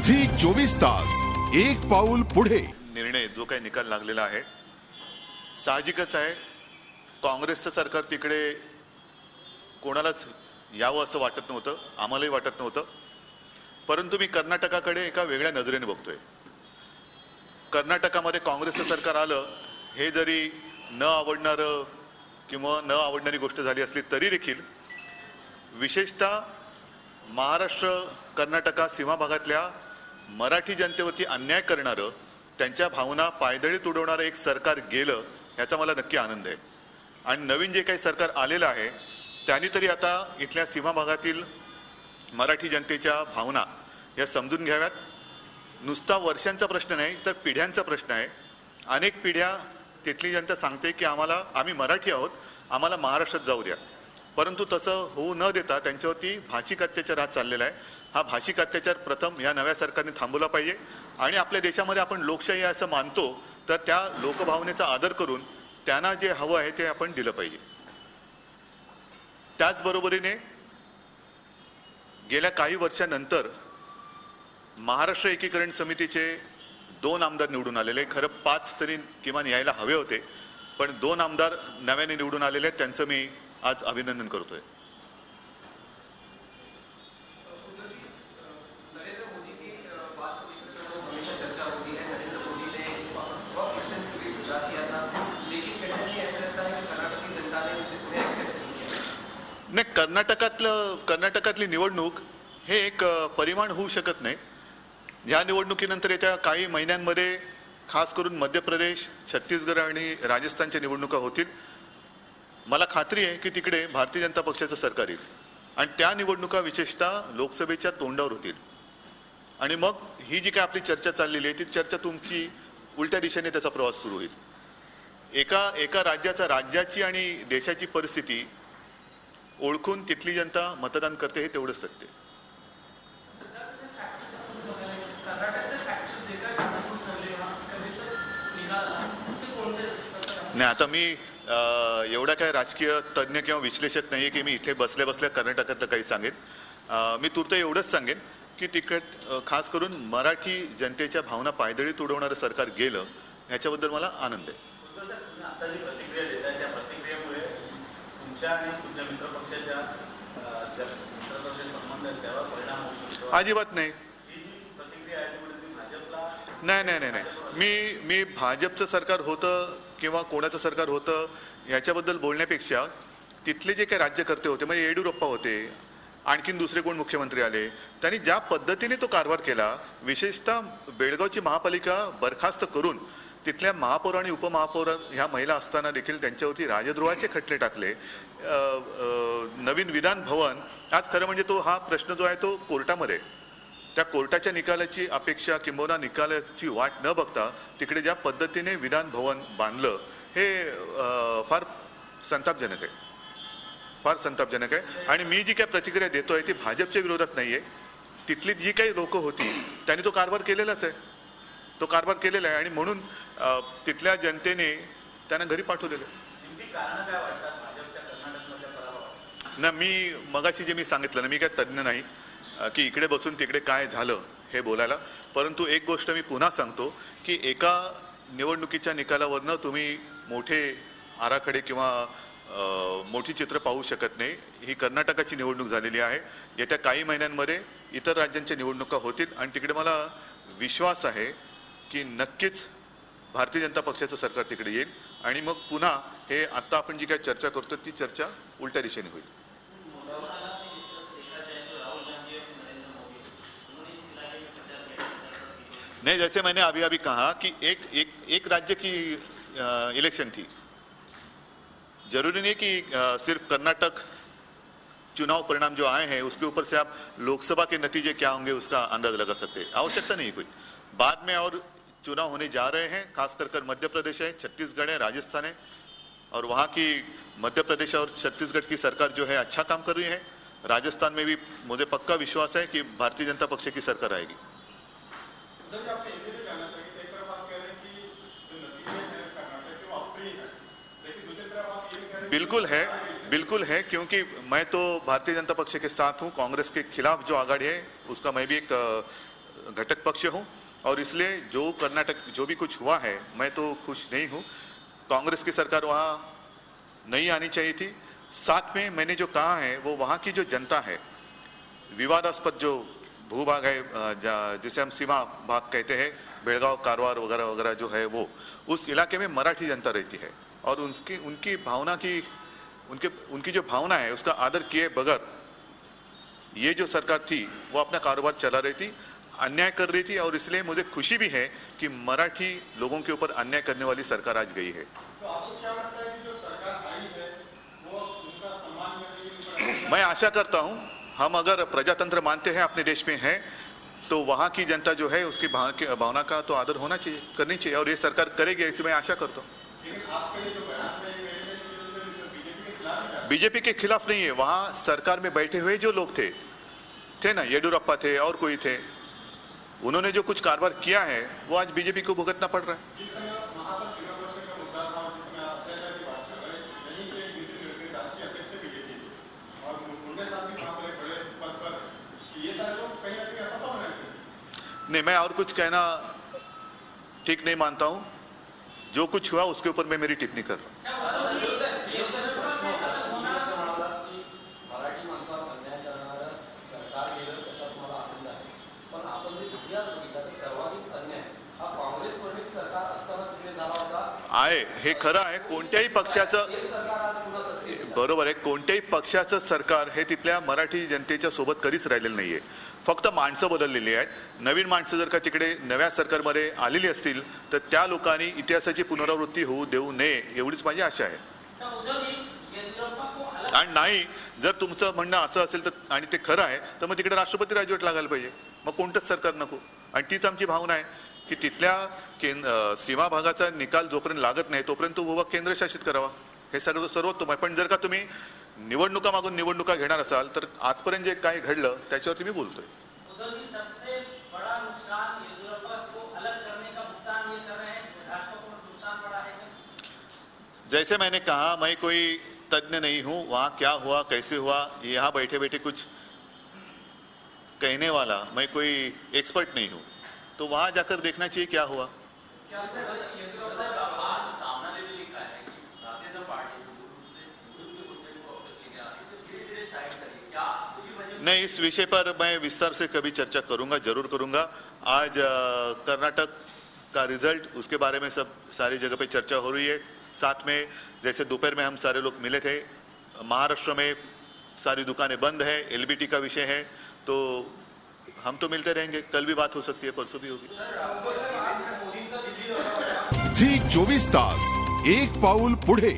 Zee 24 तास एक पाऊल पुढे. निर्णय जो काही निकाल लागलेला आहे साहजिकच आहे. काँग्रेसचं सरकार तिकडे कोणालाच यावं असं वाटत नव्हतं, आम्हालाही वाटत नव्हतं. परंतु मी कर्नाटकाकडे एका वेगळ्या नजरेने बघतोय. कर्नाटकामध्ये काँग्रेसचं सरकार आलं हे जरी न आवडणारं किंवा न आवडणारी गोष्ट झाली असली तरी देखील विशेषतः महाराष्ट्र कर्नाटका सीमा भागातल्या मराठी जनतेवरती अन्याय करणारं, त्यांच्या भावना पायदळीत उडवणारं एक सरकार गेलं याचा मला नक्की आनंद आहे. आणि नवीन जे काही सरकार आलेलं आहे त्यांनी तरी आता इथल्या सीमा भागातील मराठी जनतेच्या भावना या समजून घ्याव्यात. नुसता वर्षांचा प्रश्न नाही तर पिढ्यांचा प्रश्न आहे. अनेक पिढ्या तिथली जनता सांगते की आम्ही मराठी आहोत, आम्हाला महाराष्ट्रात जाऊ द्या. परंतु तसं होऊ न देता त्यांच्यावरती भाषिक अत्याचार हा चाललेला आहे. हा भाषिक अत्याचार प्रथम या नव्या सरकारने थांबवला पाहिजे. आणि आपल्या देशामध्ये आपण लोकशाही आहे असं मानतो तर त्या लोकभावनेचा आदर करून त्यांना जे हवं आहे ते आपण दिलं पाहिजे. त्याचबरोबरीने गेल्या काही वर्षांनंतर महाराष्ट्र एकीकरण समितीचे 2 आमदार निवडून आलेले, खरं 5 तरी किमान यायला हवे होते, पण 2 आमदार नव्याने निवडून आलेले आहेत, त्यांचं मी आज अभिनंदन करतोय. नाही, कर्नाटकातली निवडणूक हे एक परिमाण होऊ शकत नाही. या निवडणुकीनंतर येत्या काही महिन्यांमध्ये खास करून मध्य प्रदेश, छत्तीसगड आणि राजस्थानच्या निवडणुका होतील. मला खात्री आहे की तिकडे भारतीय जनता पक्षाचं सरकार येईल आणि त्या निवडणुका विशेषतः लोकसभेच्या तोंडावर होतील. आणि मग ही जी काय आपली चर्चा चाललेली आहे ती चर्चा तुमची उलट्या दिशेने त्याचा प्रवास सुरू होईल. एका राज्याची आणि देशाची परिस्थिती ओळखून तिथली जनता मतदान करते हे तेवढंच सत्य. नाही, आता मी एवढा काय राजकीय तज्ज्ञ किंवा विश्लेषक नाही की मी इथे बसल्या कर्नाटकातलं काही सांगेन. मी तूर्त एवढंच सांगेन की तिकडे खास करून मराठी जनतेच्या भावना पायदळीत उडवणारं सरकार गेलं ह्याच्याबद्दल मला आनंद आहे. अजिबात नाही. नाही, मी भाजपचं सरकार होतं किंवा कोणाचं सरकार होतं याच्याबद्दल बोलण्यापेक्षा तिथले जे काही राज्यकर्ते होते, म्हणजे येडियुरप्पा होते, आणखीन दुसरे कोण मुख्यमंत्री आले, त्यांनी ज्या पद्धतीने तो कारभार केला, विशेषतः बेळगावची महापालिका बरखास्त करून तिथल्या महापौर आणि उपमहापौर ह्या महिला असताना देखील त्यांच्यावरती राजद्रोहाचे खटले टाकले. नवीन विधान भवन, आज खरं म्हणजे तो हा प्रश्न जो आहे तो कोर्टामध्ये, त्या कोर्टाच्या निकालाची अपेक्षा किंबहुना निकालाची वाट न बघता तिकडे ज्या पद्धतीने विधान भवन बांधलं हे फार संतापजनक आहे, फार संतापजनक आहे. आणि मी जी काय प्रतिक्रिया देतोय ती भाजपच्या विरोधात नाही आहे. तिथली जी काही लोक होती त्यांनी तो कारभार केलेलाच आहे, तो कारभार केलेला आहे आणि म्हणून तिथल्या जनतेने त्यांना घरी पाठवलेलं आहे. ना, मी मगाशी जे मी सांगितलं ना, मी काय तज्ज्ञ नाही की इकडे बसून तिकडे काय झालं हे बोलायला. परंतु एक गोष्ट मी पुन्हा सांगतो की एका निवडणुकीच्या निकालावरनं तुम्ही मोठे आराखडे किंवा मोठी चित्र पाहू शकत नाही. ही कर्नाटकाची निवडणूक झालेली आहे. येत्या काही महिन्यांमध्ये इतर राज्यांच्या निवडणुका होतील आणि तिकडे मला विश्वास आहे की नक्कीच भारतीय जनता पक्षाचं सरकार तिकडे येईल आणि मग पुन्हा हे आत्ता आपण जी काही चर्चा करतो ती चर्चा उलट्या दिशेने होईल. नहीं, जैसे मैंने अभी कहा कि एक राज्य की इलेक्शन थी. जरूरी नहीं कि सिर्फ कर्नाटक चुनाव परिणाम जो आए हैं उसके ऊपर से आप लोकसभा के नतीजे क्या होंगे उसका अंदाज लगा सकते हैं. आवश्यकता नहीं कोई. बाद में और चुनाव होने जा रहे हैं, खासकर मध्य प्रदेश है, छत्तीसगढ़ है, राजस्थान है और वहाँ की मध्य प्रदेश और छत्तीसगढ़ की सरकार जो है अच्छा काम कर रही है. राजस्थान में भी मुझे पक्का विश्वास है कि भारतीय जनता पक्ष की सरकार आएगी. बिल्कुल है क्योंकि मैं तो भारतीय जनता पक्ष के साथ हूं. कांग्रेस के खिलाफ जो आघाड़ी है उसका मैं भी एक घटक पक्ष हूँ और इसलिए जो कर्नाटक जो भी कुछ हुआ है मैं तो खुश नहीं हूँ। कांग्रेस की सरकार वहाँ नहीं आनी चाहिए थी। साथ में मैंने जो कहा है वो वहाँ की जो जनता है, विवादास्पद जो भूभाग है जिसे हम सीमा भाग कहते हैं, बेलगांव कारवार वगैरह वगैरह जो है वो उस इलाके में मराठी जनता रहती है और उनकी भावना की उनकी जो भावना है उसका आदर किए बगैर ये जो सरकार थी वो अपना कारोबार चला रही थी, अन्याय कर रही थी और इसलिए मुझे खुशी भी है कि मराठी लोगों के ऊपर अन्याय करने वाली सरकार आज गई है। तो आपको क्या लगता है कि जो सरकार आई है वो उनका सम्मान करने के लिए मैं आशा करता हूं हम अगर प्रजातंत्र मानते हैं अपने देश में है तो वहां की जनता जो है उसकी भावना का तो आदर होना चाहिए, करनी चाहिए और ये सरकार करेगी ऐसी मैं आशा करता हूँ। बीजेपी के खिलाफ नहीं है, वहां सरकार में बैठे हुए जो लोग थे ना, येडियुरप्पा थे और कोई थे, उन्होंने जो कुछ कारोबार किया है वो आज बीजेपी को भुगतना पड़ रहा है। नहीं, मैं और कुछ कहना ठीक नहीं मानता हूं। जो कुछ हुआ उसके ऊपर मैं मेरी टिप्पणी कर रहा हूं। आहे हे खरं आहे, कोणत्याही पक्षाचं बरोबर आहे, कोणत्याही पक्षाचं सरकार हे तिथल्या मराठी जनतेच्या सोबत कधीच राहिलेलं नाहीये। फक्त माणसं बदललेली आहेत। नवीन माणसं जर का तिकडे नव्या सरकारमध्ये आलेली असतील तर त्या लोकांनी इतिहासाची पुनरावृत्ती होऊ देऊ नये एवढीच माझी आशा आहे। आणि नाही जर तुमचं म्हणणं असं असेल तर आणि ते खरं आहे तर मग तिकडे राष्ट्रपती राजवट लागायला पाहिजे, मग कोणतंच सरकार नको। आणि तीच आमची भावना आहे की तिथल्या सीमा भागाचा निकाल जोपर्यंत लागत नाही तोपर्यंत तो भूभाग केंद्रशासित करावा, हे सर्वोत्तम आहे। पण जर का तुम्ही निवडणुका मागून निवडणुका घेणार असाल तर आजपर्यंत जे काही घडलं त्याच्यावरती मी बोलतोय। जैसे मैंने कहा मैं कोई तज्ञ नहीं हूं, वहां क्या हुआ कैसे हुआ यहाँ बैठे बैठे कुछ कहने वाला मैं कोई एक्सपर्ट नहीं हूं, तो वहां जाकर देखना चाहिए क्या हुआ। नहीं, इस विषय पर मैं विस्तार से कभी चर्चा करूंगा, जरूर करूंगा। आज कर्नाटक का रिजल्ट उसके बारे में सब सारी जगह पे चर्चा हो रही है। साथ में जैसे दोपहर में हम सारे लोग मिले थे, महाराष्ट्र में सारी दुकानें बंद है, एलबीटी का विषय है, तो हम तो मिलते रहेंगे। कल भी बात हो सकती है, परसों भी होगी। झी 24 तास एक पाऊल पुढे।